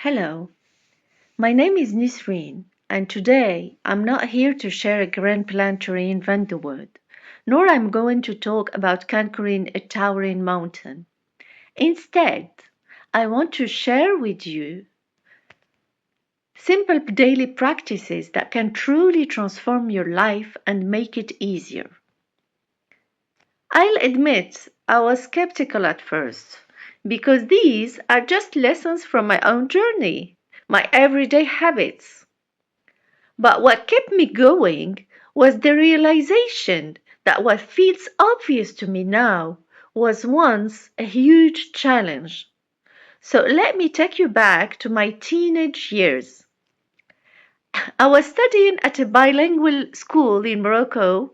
Hello, my name is Nisreen, and today I'm not here to share a grand plan to reinvent the world, nor I'm going to talk about conquering a towering mountain. Instead, I want to share with you simple daily practices that can truly transform your life and make it easier. I'll admit I was skeptical at first because these are just lessons from my own journey, my everyday habits. But what kept me going was the realization that what feels obvious to me now was once a huge challenge. So let me take you back to my teenage years. I was studying at a bilingual school in Morocco,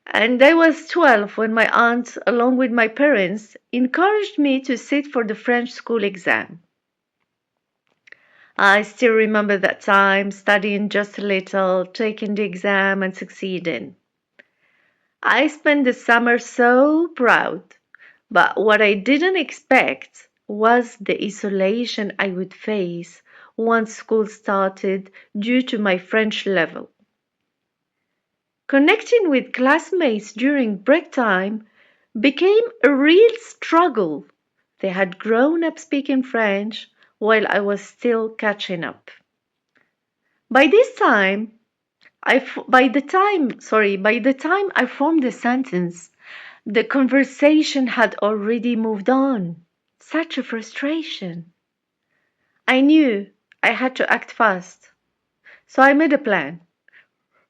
and I was 12 when my aunt, along with my parents, encouraged me to sit for the French school exam. I still remember that time, studying just a little, taking the exam, and succeeding. I spent the summer so proud, but what I didn't expect was the isolation I would face once school started due to my French level. Connecting with classmates during break time became a real struggle. They had grown up speaking French while I was still catching up. By this time, by the time I formed a sentence, the conversation had already moved on. Such a frustration. I knew I had to act fast, so I made a plan.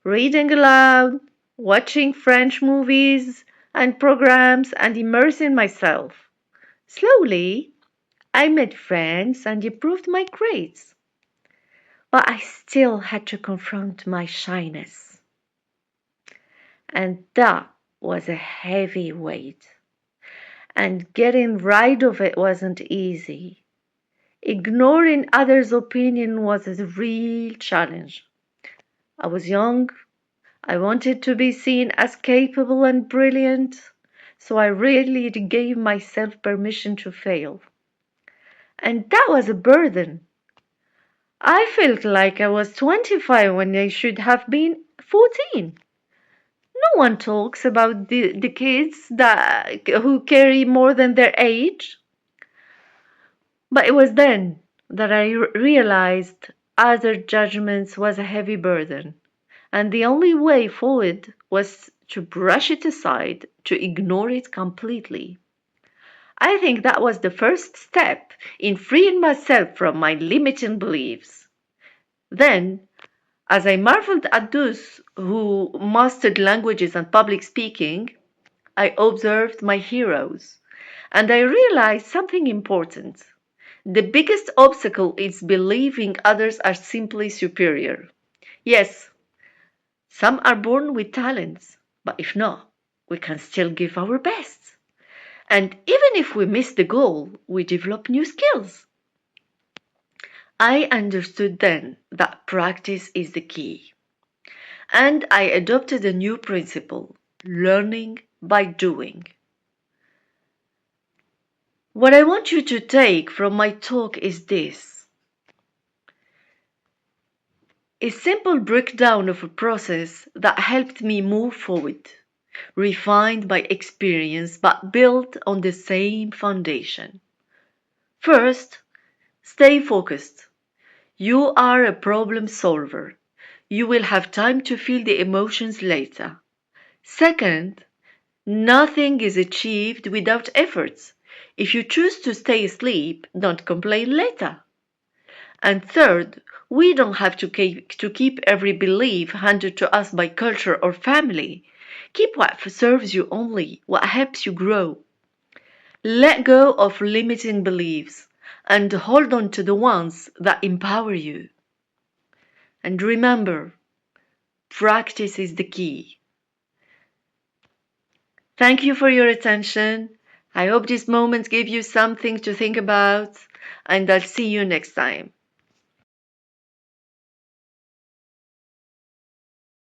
Reading aloud, watching French movies and programs, and immersing myself. Slowly, I made friends and improved my grades. But I still had to confront my shyness. And that was a heavy weight. And getting rid of it wasn't easy. Ignoring others' opinion was a real challenge. I was young. I wanted to be seen as capable and brilliant, so I really gave myself permission to fail. And that was a burden. I felt like I was 25 when I should have been 14. No one talks about the kids who carry more than their age. But it was then that I realized other judgments was a heavy burden, and the only way forward was to brush it aside, to ignore it completely. I think that was the first step in freeing myself from my limiting beliefs. Then, as I marveled at those who mastered languages and public speaking, I observed my heroes, and I realized something important. The biggest obstacle is believing others are simply superior. Yes, some are born with talents, but if not, we can still give our best. And even if we miss the goal, we develop new skills. I understood then that practice is the key. And I adopted a new principle: learning by doing. What I want you to take from my talk is this: a simple breakdown of a process that helped me move forward, refined by experience but built on the same foundation. First, stay focused. You are a problem solver. You will have time to feel the emotions later. Second, nothing is achieved without efforts. If you choose to stay asleep, don't complain later. And third, we don't have to keep every belief handed to us by culture or family. Keep what serves you only, what helps you grow. Let go of limiting beliefs and hold on to the ones that empower you. And remember, practice is the key. Thank you for your attention. I hope this moment gave you something to think about, and I'll see you next time.